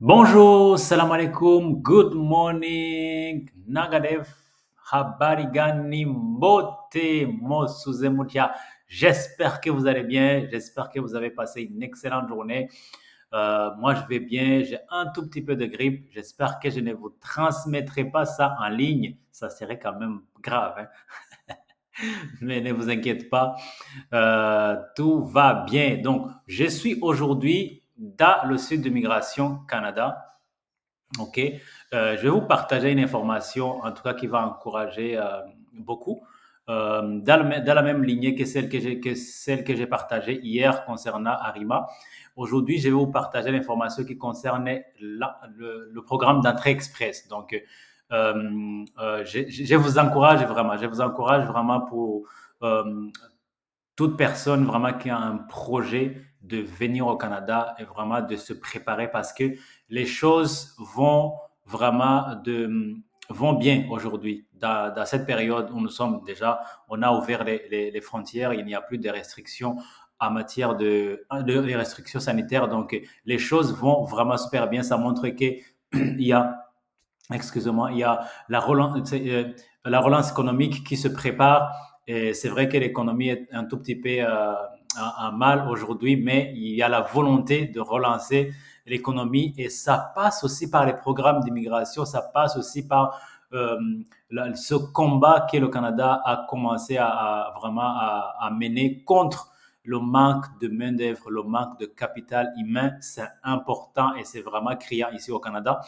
Bonjour, salam alaikum, good morning, Nagadev, habari gani, mbote, mosuze mutia. J'espère que vous allez bien, j'espère que vous avez passé une excellente journée. Moi, je vais bien, j'ai un tout petit peu de grippe. J'espère que je ne vous transmettrai pas ça en ligne. Ça serait quand même grave, hein. Mais ne vous inquiétez pas, tout va bien. Donc, je suis aujourd'hui dans le sud de Migration Canada. OK. Je vais vous partager une information, en tout cas, qui va encourager beaucoup, dans la même lignée que celle que j'ai partagée hier concernant Arima. Aujourd'hui, je vais vous partager l'information qui concerne le programme d'entrée express. Donc, je vous encourage vraiment pour euh, toute personne vraiment qui a un projet de venir au Canada et vraiment de se préparer parce que les choses vont bien aujourd'hui. Dans cette période où nous sommes déjà, on a ouvert les frontières, il n'y a plus de restrictions en matière de restrictions sanitaires. Donc, les choses vont vraiment super bien. Ça montre qu'il y a excusez-moi, il y a la relance économique qui se prépare. Et c'est vrai que l'économie est un tout petit peu en mal aujourd'hui, mais il y a la volonté de relancer l'économie et ça passe aussi par les programmes d'immigration, ça passe aussi par euh, ce combat que le Canada a commencé vraiment à mener contre le manque de main-d'œuvre, le manque de capital humain. C'est important et c'est vraiment criant ici au Canada.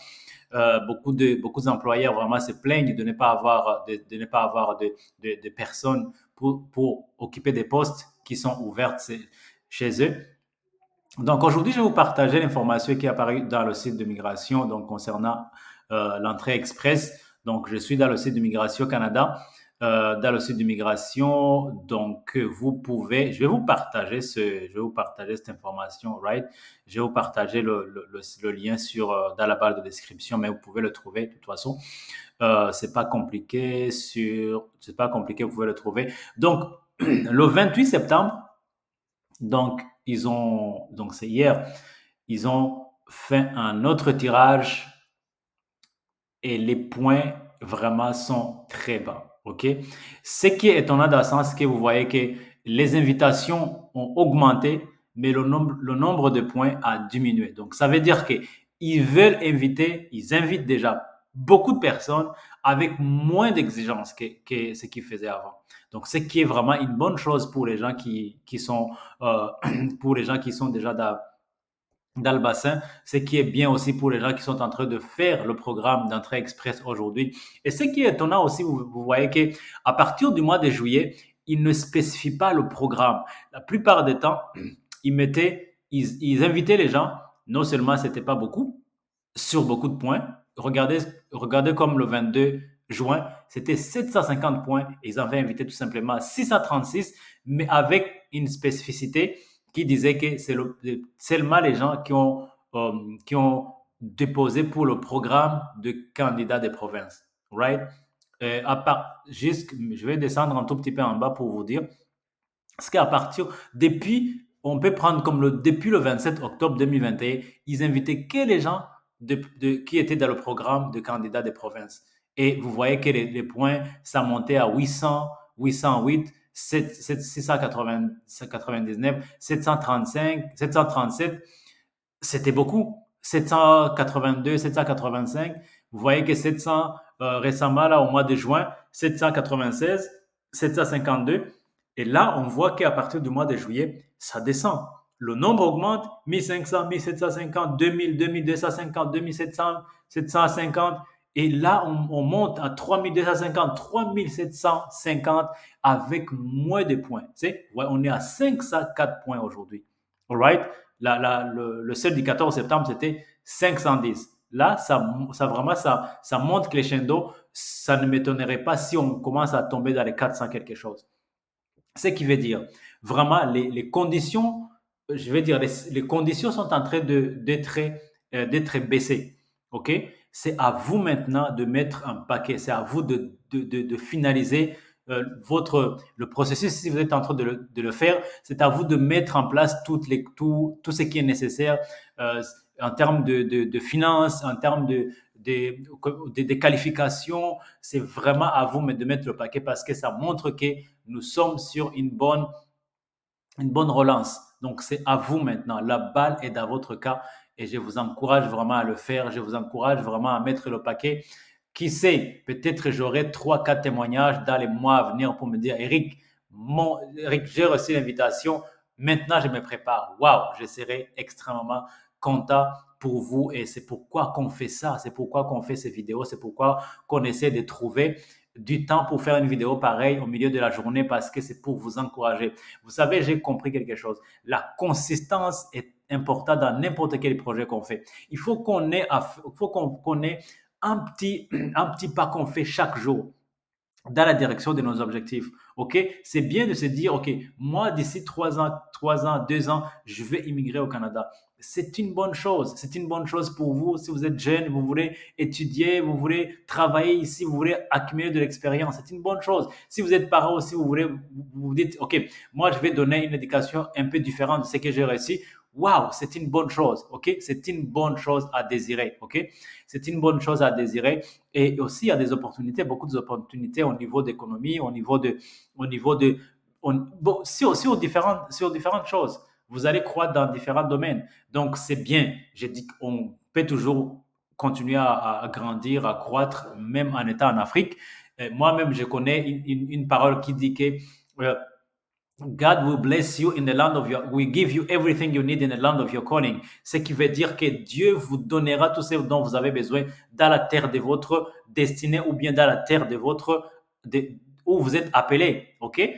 Beaucoup d'employeurs vraiment se plaignent de ne pas avoir de personnes pour occuper des postes qui sont ouvertes chez eux. Donc aujourd'hui, je vais vous partager l'information qui est apparue dans le site de migration donc concernant l'entrée express. Donc je suis dans le site de Migration Canada, dans le site de migration. Donc je vais vous partager cette information, right? Je vais vous partager le lien dans la barre de description, mais vous pouvez le trouver de toute façon. C'est pas compliqué, vous pouvez le trouver. Donc le 28 septembre. Donc c'est hier, ils ont fait un autre tirage et les points vraiment sont très bas. OK? Ce qui est étonnant dans le sens que vous voyez que les invitations ont augmenté, mais le nombre de points a diminué. Donc, ça veut dire ils invitent déjà beaucoup de personnes avec moins d'exigences que ce qu'ils faisaient avant. Donc, ce qui est vraiment une bonne chose pour les gens qui sont, pour les gens qui sont déjà dans le bassin, ce qui est bien aussi pour les gens qui sont en train de faire le programme d'entrée express aujourd'hui. Et ce qui est étonnant aussi, vous voyez qu'à partir du mois de juillet, ils ne spécifient pas le programme. La plupart des temps, ils invitaient les gens. Non seulement c'était pas beaucoup, sur beaucoup de points. Regardez comme le 22 juin, c'était 750 points. Ils avaient invité tout simplement 636, mais avec une spécificité qui disait que c'est seulement les gens qui ont déposé pour le programme de candidats des provinces. Right? Je vais descendre un tout petit peu en bas pour vous dire. Parce qu'à partir, on peut prendre comme depuis le 27 octobre 2021, ils invitaient que les gens qui étaient dans le programme de candidats des provinces. Et vous voyez que les points, ça montait à 800, 808, 699, 735, 737. C'était beaucoup. 782, 785. Vous voyez que 700, récemment, là, au mois de juin, 796, 752. Et là, on voit qu'à partir du mois de juillet, ça descend. Le nombre augmente, 1500, 1750, 2000, 2250, 2700, 750. Et là, on monte à 3250, 3750 avec moins de points. Tu sais, ouais, on est à 504 points aujourd'hui. All right? Le seul du 14 septembre, c'était 510. Là, ça montre crescendo. Ça ne m'étonnerait pas si on commence à tomber dans les 400 quelque chose. Ce qui veut dire, vraiment, les conditions, je vais dire, les conditions sont en train d'être baissées. OK? C'est à vous maintenant de mettre un paquet. C'est à vous de finaliser le processus. Si vous êtes en train de le faire, c'est à vous de mettre en place tout ce qui est nécessaire. en termes de finances, en termes de qualifications. C'est vraiment à vous de mettre le paquet parce que ça montre que nous sommes sur une bonne relance. Donc, c'est à vous maintenant. La balle est dans votre cas et je vous encourage vraiment à le faire. Je vous encourage vraiment à mettre le paquet. Qui sait, peut-être j'aurai trois, quatre témoignages dans les mois à venir pour me dire, Eric, j'ai reçu l'invitation. Maintenant, je me prépare. Waouh, je serai extrêmement content pour vous et c'est pourquoi qu'on fait ça. C'est pourquoi qu'on fait ces vidéos. C'est pourquoi qu'on essaie de trouver du temps pour faire une vidéo pareille au milieu de la journée parce que c'est pour vous encourager. Vous savez, j'ai compris quelque chose. La consistance est importante dans n'importe quel projet qu'on fait. Il faut qu'on ait, qu'on ait un petit pas qu'on fait chaque jour dans la direction de nos objectifs. OK? C'est bien de se dire, OK, moi, d'ici 3 ans, 2 ans, je vais immigrer au Canada. C'est une bonne chose. C'est une bonne chose pour vous. Si vous êtes jeune, vous voulez étudier, vous voulez travailler ici, vous voulez accumuler de l'expérience. C'est une bonne chose. Si vous êtes parent aussi, vous vous dites, OK, moi, je vais donner une éducation un peu différente de ce que j'ai réussi. Waouh, c'est une bonne chose. OK? C'est une bonne chose à désirer. OK? C'est une bonne chose à désirer. Et aussi, il y a des opportunités, beaucoup d'opportunités au niveau d'économie, au niveau de, bon, sur différentes choses. Vous allez croître dans différents domaines. Donc, c'est bien. J'ai dit qu'on peut toujours continuer à grandir, à croître, même en étant en Afrique. Moi-même, je connais une parole qui dit que euh, God will bless you in the land of your, will give you everything you need in the land of your calling. Ce qui veut dire que Dieu vous donnera tout ce dont vous avez besoin dans la terre de votre destinée ou bien dans la terre de de, où vous êtes appelé. OK?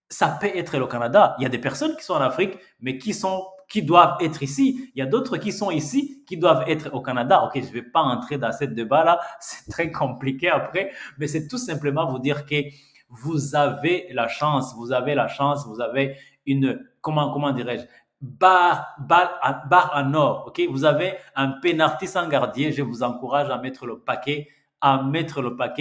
Ça peut être le Canada. Il y a des personnes qui sont en Afrique, mais qui doivent être ici. Il y a d'autres qui sont ici, qui doivent être au Canada. OK, je ne vais pas entrer dans ce débat-là. C'est très compliqué après, mais c'est tout simplement vous dire que vous avez la chance, vous avez une, comment dirais-je, barre en or, ok? Vous avez un pénalty sans gardien, je vous encourage à mettre le paquet,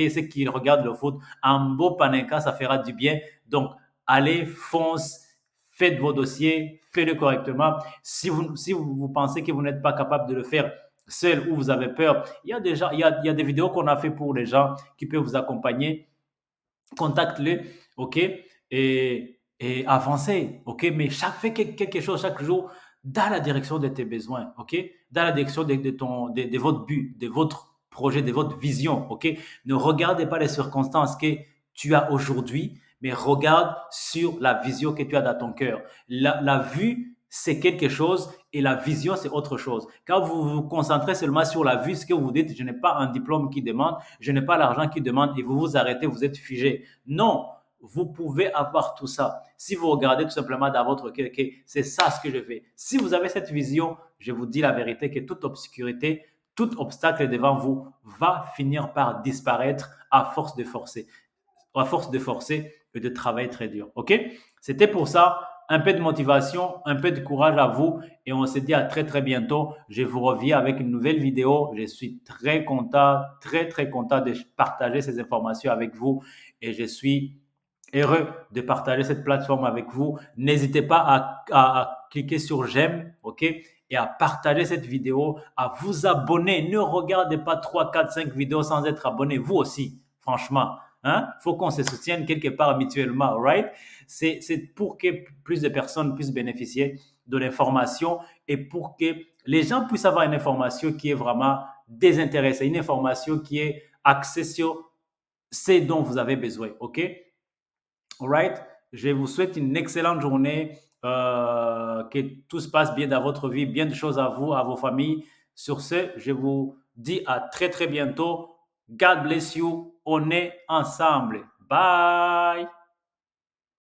ceux qui regardent le foot, un beau panenka, ça fera du bien, donc allez, fonce, faites vos dossiers, faites-le correctement, si vous pensez que vous n'êtes pas capable de le faire seul ou vous avez peur, il y a des vidéos qu'on a fait pour les gens qui peuvent vous accompagner, contacte-le, OK, et avancez, OK, mais fais quelque chose chaque jour dans la direction de tes besoins, OK, dans la direction de votre but, de votre projet, de votre vision, OK. Ne regardez pas les circonstances que tu as aujourd'hui, mais regarde sur la vision que tu as dans ton cœur. La vue, c'est quelque chose et la vision, c'est autre chose. Quand vous vous concentrez seulement sur la vue, ce que vous dites, je n'ai pas un diplôme qui demande, je n'ai pas l'argent qui demande et vous vous arrêtez, vous êtes figé. Non, vous pouvez avoir tout ça. Si vous regardez tout simplement dans votre cœur, que c'est ça ce que je fais. Si vous avez cette vision, je vous dis la vérité que toute obscurité, tout obstacle devant vous va finir par disparaître à force de forcer et de travailler très dur. OK? C'était pour ça. Un peu de motivation, un peu de courage à vous et on se dit à très très bientôt. Je vous reviens avec une nouvelle vidéo. Je suis très content, très très content de partager ces informations avec vous et je suis heureux de partager cette plateforme avec vous. N'hésitez pas à cliquer sur j'aime, OK? Et à partager cette vidéo, à vous abonner. Ne regardez pas 3, 4, 5 vidéos sans être abonné. Vous aussi, franchement. Hein? Il faut qu'on se soutienne quelque part mutuellement, right? C'est pour que plus de personnes puissent bénéficier de l'information et pour que les gens puissent avoir une information qui est vraiment désintéressée, une information qui est axée sur ce dont vous avez besoin, OK? Alright? Je vous souhaite une excellente journée, que tout se passe bien dans votre vie, bien de choses à vous, à vos familles. Sur ce, je vous dis à très très bientôt. God bless you. On est ensemble. Bye.